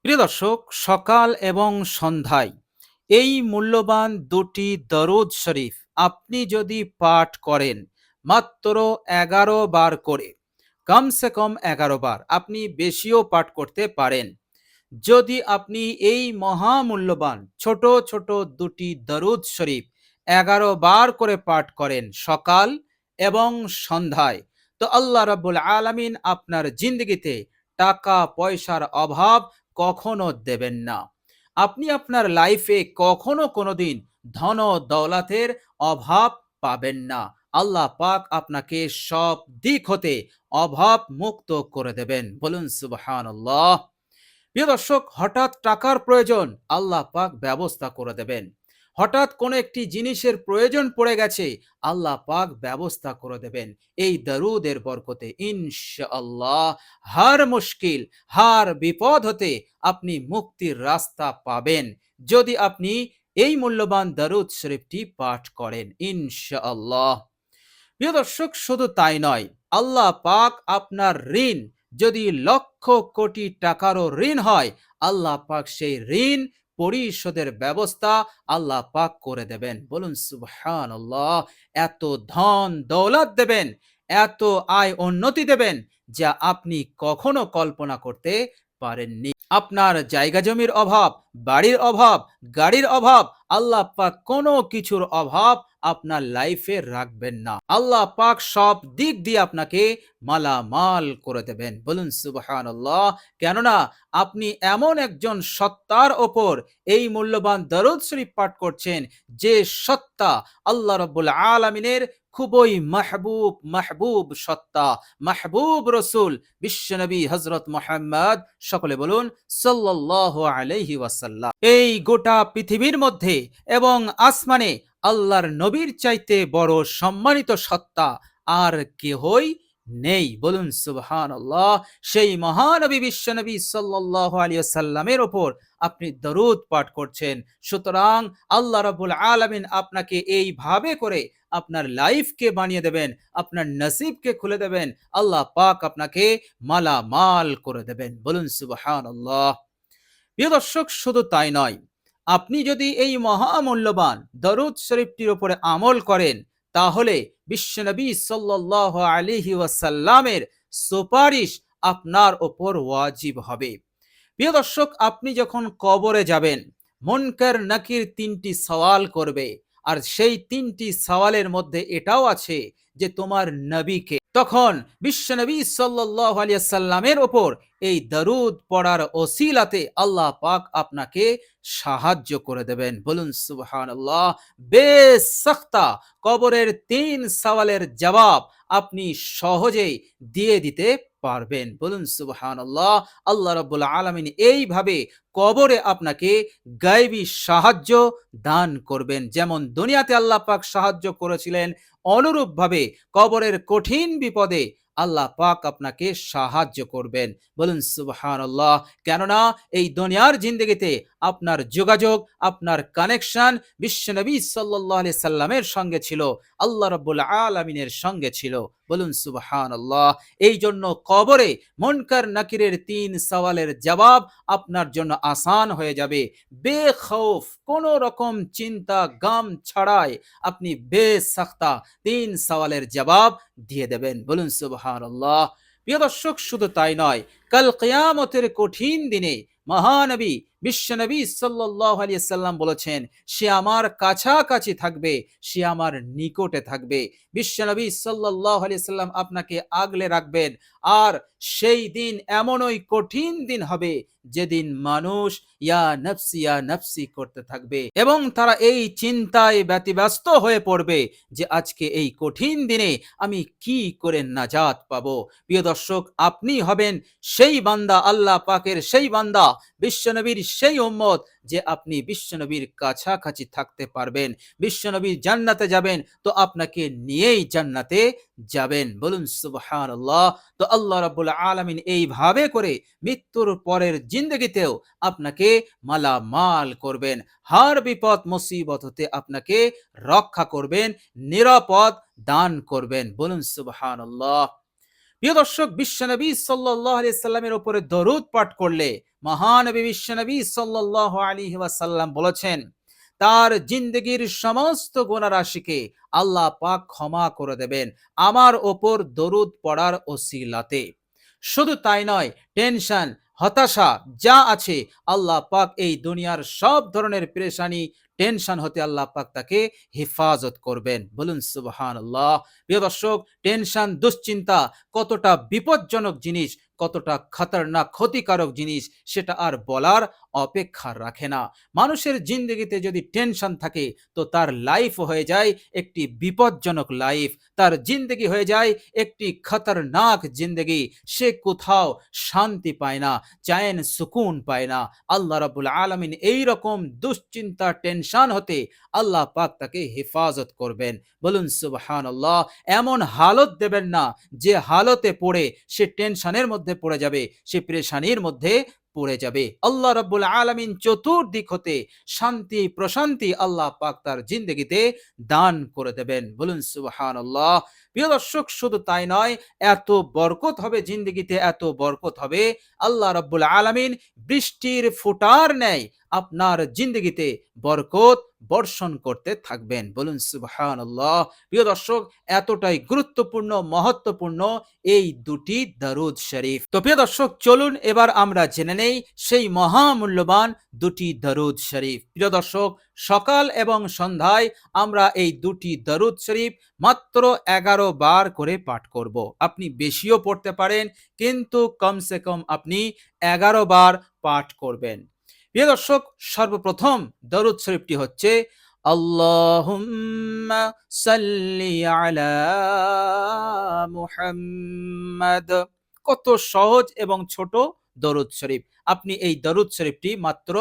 প্রিয় দর্শক, সকাল এবং সন্ধ্যায় এই মূল্যবান দুটি দরুদ শরীফ আপনি যদি পাঠ করেন মাত্র ১১ বার করে, কমসে কম ১১ বার, আপনি বেশিও পাঠ করতে পারেন। যদি আপনি এই মহামূল্যবান ছোট ছোট দুটি দরুদ শরীফ ১১ বার করে পাঠ করেন সকাল এবং সন্ধ্যায়, তো আল্লাহ রাব্বুল আলামিন আপনার জিন্দগিতে টাকা পয়সার অভাব কখনো দেবেন না। আপনি আপনার লাইফে কখনো কোনোদিন ধন দৌলতের অভাব পাবেন না। আল্লাহ পাক আপনাকে সব দিক হতে অভাব মুক্ত করে দেবেন। বলুন সুবহানাল্লাহ। প্রিয় দর্শক, হঠাৎ টাকার প্রয়োজন, আল্লাহ পাক ব্যবস্থা করে দেবেন। হঠাৎ কোনো একটি জিনিসের প্রয়োজন পড়ে গেছে, আল্লাহ পাক ব্যবস্থা করে দেবেন এই দরুদের বরকতে। ইনশাআল্লাহ হার মুশকিল, হার বিপদ হতে আপনি মুক্তির রাস্তা পাবেন যদি আপনি এই মূল্যবান দরুদ শরীফটি পাঠ করেন ইনশাআল্লাহ। প্রিয় দর্শক, শুধু তাই নয়, আল্লাহ পাক আপনার ঋণ যদি লক্ষ কোটি টাকারও ঋণ হয়, আল্লাহ পাক সেই ঋণ পরিশোধের ব্যবস্থা আল্লাহ পাক করে দেবেন। বলুন সুবহানাল্লাহ। এত ধন দৌলত দেবেন, এত আয় উন্নতি দেবেন যা আপনি কখনো কল্পনা করতে পারেননি। আপনার জায়গা জমির অভাব, বাড়ির অভাব, গাড়ির অভাব, আল্লাহ পাক কোনো কিছুর অভাব আপনার লাইফে রাখবেন না। আল্লাহ পাক সব দিক দিয়ে আপনাকে মালামাল করে দেবেন। বলুন সুবহানাল্লাহ। কেননা আপনি এমন একজন সত্তার ওপর এই মূল্যবান দরুদ শরীফ পাঠ করছেন, যে সত্তা আল্লাহ রাব্বুল আলামিনের খুবই মাহবুব মাহবুব সত্তা, মাহবুব রসুল বিশ্বনবী হযরত মুহাম্মদ, সকলে বলুন সাল্লাল্লাহু আলাইহি ওয়াসাল্লাম। এই গোটা পৃথিবীর মধ্যে এবং আসমানে আল্লাহর নবীর চাইতে বড় সম্মানিত সত্তা আর কেহই নেই। বলুন সুবহানাল্লাহ। সেই মহানবী বিশ্বনবী সাল্লাল্লাহু আলাইহি ওয়াসাল্লামের উপর আপনি দরুদ পাঠ করছেন, সুতরাং আল্লাহ রাব্বুল আলামিন আপনাকে এইভাবে করে আপনার লাইফকে বানিয়ে দেবেন, আপনার নসিবকে খুলে দেবেন, আল্লাহ পাক আপনাকে মালামাল করে দেবেন। বলুন সুবহানাল্লাহ। প্রিয় দর্শক, শুধু তাই নয়, আপনি যদি এই মহামূল্যবান দরুদ শরীফটির উপরে আমল করেন, তাহলে বিশ্বনবী সাল্লাল্লাহু আলাইহি ওয়াসাল্লামের সুপারিশ আপনার ওপর ওয়াজিব হবে। প্রিয় দর্শক, আপনি যখন কবরে যাবেন, মুনকার নাকির তিনটি সওয়াল করবে, আর সেই তিনটি সওয়ালের মধ্যে এটাও আছে যে তোমার নবীকে। তখন বিশ্বনবী সাল্লাল্লাহু আলাইহি সাল্লামের উপর এই দরুদ পড়ার ওসিলাতে আল্লাহ পাক আপনাকে সাহায্য করে দেবেন। বলুন সুবহানাল্লাহ। বেসখতা কবরের তিন সওয়ালের জবাব আপনি সহজেই দিয়ে দিতে পারবেন। বলুন সুবহানাল্লাহ। আল্লাহ রাব্বুল আলামিন এইভাবে কবরে আপনাকে গায়বী সাহায্য দান করবেন। যেমন দুনিয়াতে আল্লাহ পাক সাহায্য করেছিলেন, অনুরূপভাবে কবরের কঠিন বিপদে আল্লাহ পাক আপনাকে সাহায্য করবেন। বলুন সুবহানাল্লাহ। কেননা এই দুনিয়ার জিন্দেগিতে আপনার যোগাযোগ, আপনার কানেকশন বিশ্বনবী সাল্লাল্লাহু আলাইহি সাল্লামের সঙ্গে ছিল, আল্লাহ রাব্বুল আলামিনের সঙ্গে ছিল। বলুন সুবহানাল্লাহ। এই জন্য কবরে মুনকার নাকিরের তিন সওয়ালের জবাব আপনার জন্য আসান হয়ে যাবে। বেখৌফ, কোনো রকম চিন্তা গাম ছাড়াই আপনি বেসাখতা তিন সওয়ালের জবাব দিয়ে দেবেন। বলুন সুবহানাল্লাহ। প্রিয় দর্শক, শুধু তাই নয়, কাল কিয়ামতের কঠিন দিনে মহানবী বিশ্বনবী সাল্লাল্লাহু আলাইহি সাল্লাম বলেছেন, সে আমার কাছাকাছি থাকবে, সে আমার নিকটে থাকবে। বিশ্বনবী সাল্লাল্লাহু আলাইহি সাল্লাম আপনাকে আগলে রাখবেন। আর সেই দিন এমনই কঠিন দিন হবে যেদিন মানুষ ইয়া নফসি করতে থাকবে এবং তারা এই চিন্তায় ব্যতিব্যস্ত হয়ে পড়বে যে আজকে এই কঠিন দিনে আমি কি করে নাজাত পাবো। প্রিয় দর্শক, আপনি হবেন সেই বান্দা, আল্লাহ পাকের সেই বান্দা, বিশ্বনবীর সেই উম্মত, যে আপনি বিশ্বনবীর কাছাকাছি থাকতে পারবেন। বিশ্বনবী জান্নাতে যাবেন, তো আপনাকে নিয়েই জান্নাতে যাবেন। বলুন সুবহানাল্লাহ। তো আল্লাহ রাব্বুল আলামিন এইভাবে করে মৃত্যুর পরের জিন্দগিতেও আপনাকে মালামাল করবেন, হার বিপদ মুসিবত হতে আপনাকে রক্ষা করবেন, নিরাপদ দান করবেন। বলুন সুবহানাল্লাহ। প্রিয় দর্শক, বিশ্বনবী সাল্লাল্লাহু আলাইহি সাল্লামের উপরে দরুদ পাঠ করলে মহানবী বিশ্বনবী সাল্লাল্লাহু আলাইহি ওয়াসাল্লাম বলেছেন, তার জিন্দগির সমস্ত গুনাহ রাশিকে আল্লাহ পাক ক্ষমা করে দেবেন আমার ওপর দরুদ পড়ার ওসিলাতে। শুধু তাই নয়, টেনশন, হতাশা যা আছে, আল্লাহ পাক এই দুনিয়ার সব ধরনের পেরেশানি, টেনশন হতে আল্লাহ পাক তাকে হেফাজত করবেন। বলুন সুবহানাল্লাহ। প্রিয় দর্শক, টেনশন, দুশ্চিন্তা কতটা বিপজ্জনক জিনিস, কতটা খতরনাক, ক্ষতিকারক জিনিস, সেটা আর বলার অপেক্ষা রাখে না। মানুষের জিন্দগিতে যদি টেনশন থাকে, তো তার লাইফ হয়ে যায় একটি বিপজ্জনক লাইফ, তার জিন্দগি হয়ে যায় একটি খতরনাক জিন্দগি। সে কোথাও শান্তি পায় না, চैन সুকুন পায় না। আল্লাহ রাব্বুল আলামিন এই রকম দুশ্চিন্তা, টেনশন হতে আল্লাহ পাক তাকে হেফাজত করবেন। বলুন সুবহানাল্লাহ। এমন হালত দেবেন না যে হালতে পড়ে সে টেনশনের মধ্যে পড়ে যাবে, সে পেরেশানির মধ্যে পড়ে যাবে। আল্লাহ রাব্বুল আলামিন চতুর্দিক হতে শান্তি, প্রশান্তি আল্লাহ পাক তার জিন্দগিতে দান করে দেবেন। বলুন সুবহানাল্লাহ। প্রিয় দর্শক, শুধু তাই নয়, এত বরকত হবে জিন্দগিতে, এত বরকত হবে, আল্লাহ রাব্বুল আলামিন বৃষ্টির ফোঁটার ন্যায় আপনার জিন্দগিতে বরকত বর্ষণ করতে থাকবেন। বলুন সুবহানাল্লাহ। প্রিয় দর্শক, এতটাই গুরুত্বপূর্ণ, মহত্বপূর্ণ এই দুটি দরুদ শরীফ। তো প্রিয় দর্শক, চলুন এবার আমরা জেনে নেই সেই মহামূল্যবান দুটি দরুদ শরীফ। প্রিয় দর্শক, সকাল এবং সন্ধ্যায় আমরা এই দুটি দরুদ শরীফ মাত্র 11 বার করে পাঠ করব। আপনি বেশিও পড়তে পারেন, কিন্তু কমসে কম আপনি 11 বার পাঠ করবেন। প্রিয় দর্শক, সর্বপ্রথম দরুদ শরীফটি হচ্ছে আল্লাহুম্মা সাল্লি আলা মুহাম্মাদ। কত সহজ এবং ছোট দরুদ শরীফ। আপনি এই দরুদ শরীফটি মাত্র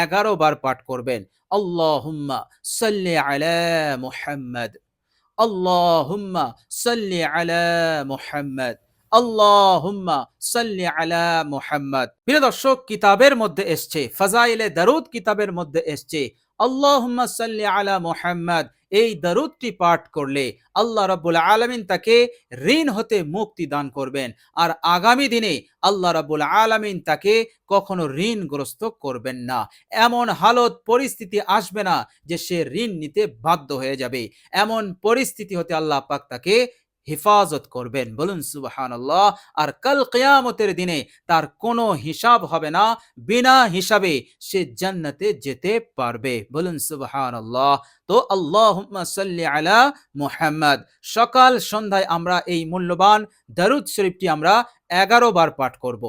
11 বার পাঠ করবেন। আল্লাহুম্মা সাল্লি আলা মুহাম্মাদ, আল্লাহুম্মা সাল্লি আলা মুহাম্মাদ, আল্লাহুম্মা সাল্লি আলা মুহাম্মাদ। প্রিয় দর্শক, কিতাবের মধ্যে এসছে, ফাজাইলে দরুদ কিতাবের মধ্যে এসছে, আল্লাহুম্মা সাল্লি আলা মুহাম্মাদ এই দরুদটি পাঠ করলে আল্লাহ রাব্বুল আলামিন তাকে ঋণ হতে মুক্তি দান করবেন, আর আগামী দিনে আল্লাহ রাব্বুল আলামিন তাকে কখনো ঋণগ্রস্ত করবেন না। এমন হালত, পরিস্থিতি আসবে না যে সে ঋণ নিতে বাধ্য হয়ে যাবে। এমন পরিস্থিতি হতে আল্লাহ পাক তাকে হেফাজত করবেন। বলুন সুবহানাল্লাহ। আর কাল কিয়ামতের দিনে তার কোনো হিসাব হবে না, বিনা হিসাবে সে জান্নাতে যেতে পারবে। বলুন সুবহানাল্লাহ। তো আল্লাহুম্মা সাল্লি আলা মুহাম্মাদ, সকাল সন্ধ্যায় আমরা এই মূল্যবান দরুদ শরীফটি আমরা 11 বার পাঠ করব।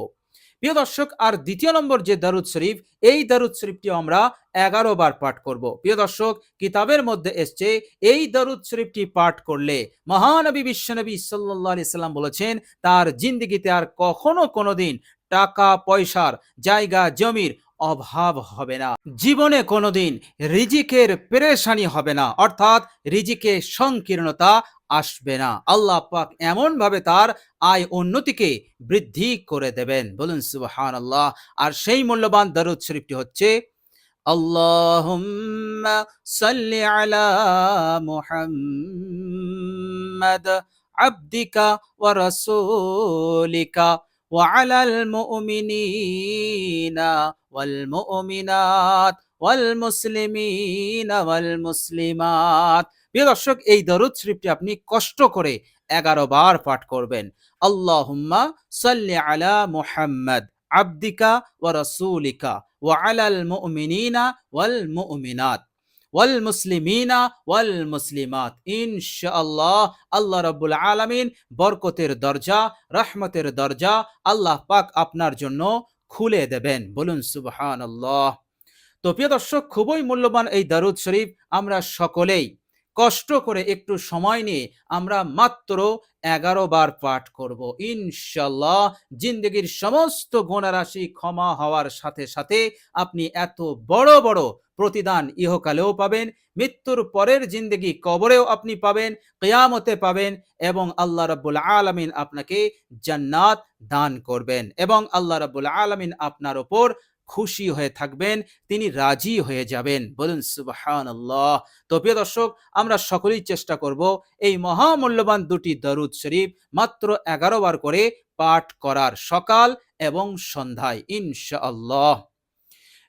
প্রিয় দর্শক, আর দ্বিতীয় নম্বর যে দরুদ শরীফ, এই দরুদ শরীফটিও আমরা 11 বার পাঠ করব। প্রিয় দর্শক, কিতাবের মধ্যে এসছে এই দরুদ শরীফটি পাঠ করলে মহানবী বিশ্বনবী সাল্লাল্লাহু আলাইহি সাল্লাম বলেছেন, তার জিন্দগিতে আর কখনো কোনোদিন টাকা পয়সার, জায়গা জমির অভাব হবে না। জীবনে কোনোদিন রিজিকের পেরেশানি হবে না, অর্থাৎ রিজিকে সংকীর্ণতা আসবে না। আল্লাহ পাক এমন ভাবে তার আয় উন্নতিকে বৃদ্ধি করে দেবেন। বলুন সুবহানাল্লাহ। আর সেই মূল্যবান দরুদ শরীফটি হচ্ছে আল্লাহুম্মা সাল্লি আলা মুহাম্মাদ আবদিকা ওয়া রাসূলিকা ওয়া আলাল মুমিনিনা ওয়াল মুমিনাত ওয়াল মুসলিমিনা ওয়াল মুসলিমাত। প্রিয় দর্শক, এই দরুদ শরীফটি আপনি কষ্ট করে 11 বার পাঠ করবেন। আল্লাহুম্মা সাল্লি আলা মুহাম্মাদ আবদিকা ওয়া রাসূলিকা ওয়া আলাল মুমিনিনা ওয়াল মুমিনাত ওয়াল মুসলিমিনা ওয়াল মুসলিমাত। ইনশাআল্লাহ আল্লাহ রাব্বুল আলামিন বরকতের দরজা, রহমতের দরজা আল্লাহ পাক আপনার জন্য খুলে দেবেন। বলুন সুবহানাল্লাহ। তো প্রিয় দর্শক, খুবই মূল্যবান এই দরুদ শরীফ আমরা সকলেই কষ্ট করে একটু সময় নিয়ে আমরা মাত্র 11 বার পাঠ করব। ইনশাআল্লাহ জিন্দগির সমস্ত গুনাহ রাশি ক্ষমা হওয়ার সাথে সাথে আপনি এত বড় বড় প্রতিদান ইহকালেও পাবেন, মৃত্যুর পরের জিন্দগি কবরেও আপনি পাবেন, কিয়ামতে পাবেন, এবং আল্লাহ রাব্বুল আলামিন আপনাকে জান্নাত দান করবেন, এবং আল্লাহ রাব্বুল আলামিন আপনার উপর খুশি হয়ে থাকবেন, তিনি রাজি হয়ে যাবেন। বলুন সুবহানাল্লাহ। তো প্রিয় দর্শক, আমরা সকলেই চেষ্টা করব এই মহামূল্যবান দুটি দরুদ শরীফ মাত্র 11 বার করে পাঠ করার, সকাল এবং সন্ধ্যায় ইনশাআল্লাহ।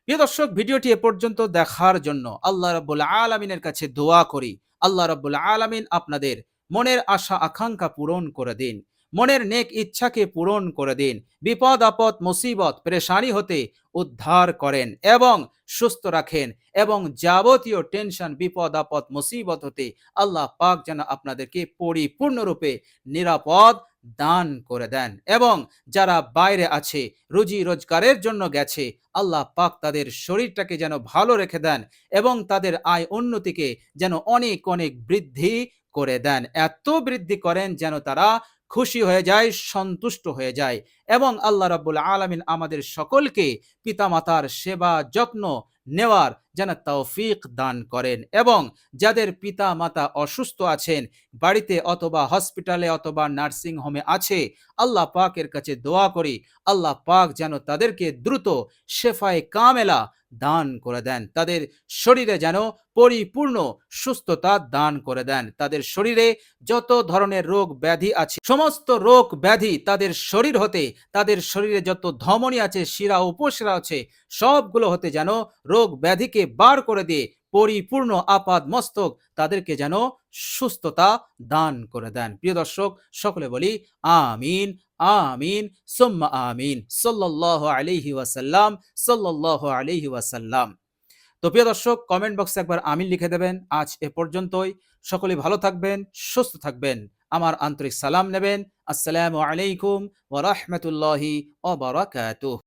প্রিয় দর্শক, ভিডিওটি এ পর্যন্ত দেখার জন্য আল্লাহ রাব্বুল আলামিনের কাছে দোয়া করি, আল্লাহ রাব্বুল আলামিন আপনাদের মনের আশা আকাঙ্ক্ষা পূরণ করে দিন, মনের নেক ইচ্ছাকে পূরণ করে দিন, বিপদ আপদ মুসিবত পেরেশানি হতে উদ্ধার করেন এবং সুস্থ রাখেন, এবং যাবতীয় টেনশন বিপদ আপদ মুসিবত হতে আল্লাহ পাক যেন আপনাদেরকে পরিপূর্ণরূপে নিরাপদ দান করে দেন। এবং যারা বাইরে আছে, রুজি রোজগারের জন্য গেছে, আল্লাহ পাক তাদের শরীরটাকে যেন ভালো রেখে দেন এবং তাদের আয় উন্নতিকে যেন অনেক অনেক বৃদ্ধি করে দেন। এত বৃদ্ধি করেন যেন তারা খুশি হয়ে যায়, সন্তুষ্ট হয়ে যায়। এবং আল্লাহ রাব্বুল আলামিন আমাদের সকলকে পিতামাতার সেবা যত্ন নেওয়ার যেন তৌফিক দান করেন। এবং যাদের পিতা মাতা অসুস্থ আছেন, বাড়িতে অথবা হসপিটালে অথবা নার্সিং হোমে আছে, আল্লাহ পাকের কাছে দোয়া করি, আল্লাহ পাক যেন তাদেরকে দ্রুত শেফায়ে কামেলা দান করে দেন, তাদের শরীরে যেন পরিপূর্ণ সুস্থতা দান করে দেন। তাদের শরীরে যত ধরনের রোগ ব্যাধি আছে, সমস্ত রোগ ব্যাধি তাদের শরীর হতে, তাদের শরীরে যত ধমনী আছে, শিরা উপশিরা আছে, সবগুলো হতে যেন রোগ ব্যাধিকে বার করে দিয়ে পরিপূর্ণ আপাদ মস্তক তাদেরকে যেন সুস্থতা দান করে দেন। প্রিয় দর্শক, সকলে বলি আমিন, আমিন, সুম্মা আমিন। সাল্লাল্লাহু আলাইহি ওয়াসাল্লাম, সাল্লাল্লাহু আলাইহি ওয়াসাল্লাম। তো প্রিয় দর্শক, কমেন্ট বক্সে একবার আমিন লিখে দেবেন। আজ এ পর্যন্তই। সকলে ভালো থাকবেন, সুস্থ থাকবেন। আমার আন্তরিক সালাম নেবেন। আসসালামু আলাইকুম ওয়া রাহমাতুল্লাহি ওয়া বারাকাতুহু।